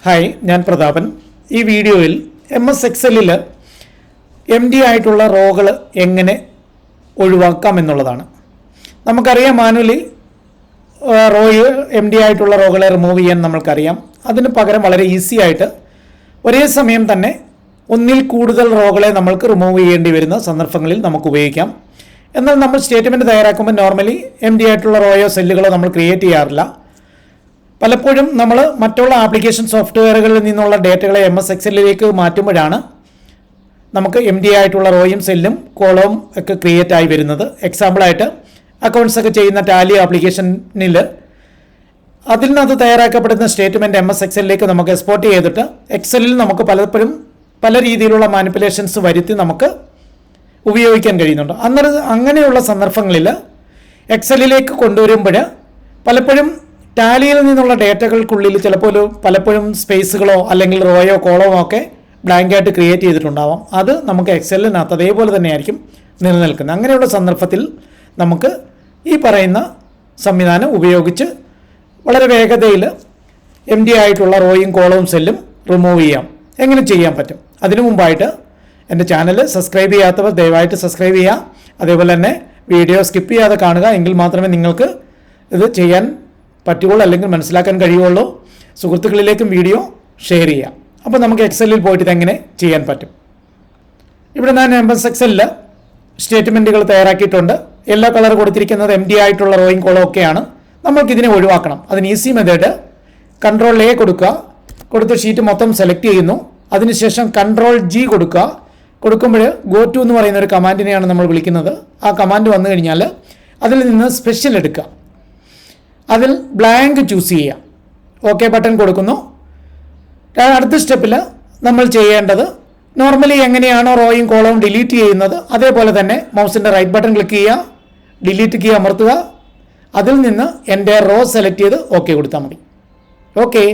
Hi, ഞാൻ പ്രതാപൻ. ഈ വീഡിയോയിൽ MS Excelൽ MD ആയിട്ടുള്ള റോകൾ എങ്ങനെ ഒഴിവാക്കാം എന്നുള്ളതാണ്. നമുക്കറിയാം, മാനുവലി MD ആയിട്ടുള്ള റോകളെ റിമൂവ് ചെയ്യാൻ നമ്മൾക്കറിയാം. അതിന് പകരം വളരെ ഈസി ആയിട്ട് ഒരേ സമയം തന്നെ ഒന്നിൽ കൂടുതൽ റോകളെ നമ്മൾക്ക് റിമൂവ് ചെയ്യേണ്ടി വരുന്ന സന്ദർഭങ്ങളിൽ നമുക്ക് ഉപയോഗിക്കാം. എന്നാൽ നമ്മൾ സ്റ്റേറ്റ്മെൻറ്റ് തയ്യാറാക്കുമ്പോൾ നോർമലി MD ആയിട്ടുള്ള റോയോ സെല്ലുകളോ നമ്മൾ ക്രിയേറ്റ് ചെയ്യാറില്ല. പലപ്പോഴും നമ്മൾ മറ്റുള്ള ആപ്ലിക്കേഷൻ സോഫ്റ്റ്വെയറുകളിൽ നിന്നുള്ള ഡേറ്റകളെ MS Excelലേക്ക് മാറ്റുമ്പോഴാണ് നമുക്ക് MD ആയിട്ടുള്ള റോയും സെല്ലും കോളവും ഒക്കെ ക്രിയേറ്റ് ആയി വരുന്നത്. എക്സാമ്പിളായിട്ട് അക്കൗണ്ട്സ് ഒക്കെ ചെയ്യുന്ന ടാലി ആപ്ലിക്കേഷനിൽ അതിൽ നിന്ന് തയ്യാറാക്കപ്പെടുന്ന സ്റ്റേറ്റ്മെൻറ്റ് MS Excelലേക്ക് നമുക്ക് എക്സ്പോർട്ട് ചെയ്തിട്ട് എക്സലിൽ നമുക്ക് പലപ്പോഴും പല രീതിയിലുള്ള മാനിപ്പുലേഷൻസ് വരുത്തി നമുക്ക് ഉപയോഗിക്കാൻ കഴിയുന്നുണ്ട്. അങ്ങനെയുള്ള സന്ദർഭങ്ങളിൽ എക്സലിലേക്ക് കൊണ്ടുവരുമ്പോൾ പലപ്പോഴും ടാലിയിൽ നിന്നുള്ള ഡേറ്റകൾക്കുള്ളിൽ പലപ്പോഴും സ്പേസുകളോ അല്ലെങ്കിൽ റോയോ കോളമോ ഒക്കെ ബ്ലാങ്കായിട്ട് ക്രിയേറ്റ് ചെയ്തിട്ടുണ്ടാവാം. അത് നമുക്ക് എക്സലിനകത്ത് അതേപോലെ തന്നെയായിരിക്കും നിലനിൽക്കുന്നത്. അങ്ങനെയുള്ള സന്ദർഭത്തിൽ നമുക്ക് ഈ പറയുന്ന സംവിധാനം ഉപയോഗിച്ച് വളരെ വേഗതയിൽ MD ആയിട്ടുള്ള റോയും കോളവും സെല്ലും റിമൂവ് ചെയ്യാം. എങ്ങനെ ചെയ്യാൻ പറ്റും? അതിനു മുമ്പായിട്ട് എൻ്റെ ചാനൽ സബ്സ്ക്രൈബ് ചെയ്യാത്തവർ ദയവായിട്ട് സബ്സ്ക്രൈബ് ചെയ്യുക. അതേപോലെ തന്നെ വീഡിയോ സ്കിപ്പ് ചെയ്യാതെ കാണുക. എങ്കിൽ മാത്രമേ നിങ്ങൾക്ക് ഇത് ചെയ്യാൻ പറ്റുകയുള്ളൂ, അല്ലെങ്കിൽ മനസ്സിലാക്കാൻ കഴിയുള്ളൂ. സുഹൃത്തുക്കളിലേക്കും വീഡിയോ ഷെയർ ചെയ്യാം. അപ്പോൾ നമുക്ക് എക്സലിൽ പോയിട്ട് ഇതെങ്ങനെ ചെയ്യാൻ പറ്റും. ഇവിടെ ഞാൻ MS Excelൽ സ്റ്റേറ്റ്മെൻറ്റുകൾ തയ്യാറാക്കിയിട്ടുണ്ട്. യെല്ലോ കളർ കൊടുത്തിരിക്കുന്നത് MD ആയിട്ടുള്ള റോയും കോളവും ഒക്കെയാണ്. നമ്മൾക്കിതിനെ ഒഴിവാക്കണം. അതിന് ഈസി മെത്തേഡ് Ctrl+A കൊടുക്കുക. കൊടുത്ത് ഷീറ്റ് മൊത്തം സെലക്ട് ചെയ്യുന്നു. അതിനുശേഷം Ctrl+G കൊടുക്കുമ്പോൾ ഗോ ടു എന്ന് പറയുന്ന ഒരു കമാൻഡിനെയാണ് നമ്മൾ വിളിക്കുന്നത്. ആ കമാൻഡ് വന്നു കഴിഞ്ഞാൽ അതിൽ നിന്ന് സ്പെഷ്യൽ എടുക്കുക. അതിൽ ബ്ലാങ്ക് ചൂസ് ചെയ്യുക. ഓക്കെ ബട്ടൺ കൊടുക്കുന്നു. അടുത്ത സ്റ്റെപ്പിൽ നമ്മൾ ചെയ്യേണ്ടത് നോർമലി എങ്ങനെയാണോ റോയും കോളവും ഡിലീറ്റ് ചെയ്യുന്നത് അതേപോലെ തന്നെ മൗസിൻ്റെ റൈറ്റ് ബട്ടൺ ക്ലിക്ക് ചെയ്യുക, ഡിലീറ്റ് കീ അമർത്തുക. അതിൽ നിന്ന് എൻ്റെ റോ സെലക്ട് ചെയ്ത് ഓക്കെ കൊടുത്താൽ മതി. ഓക്കെ.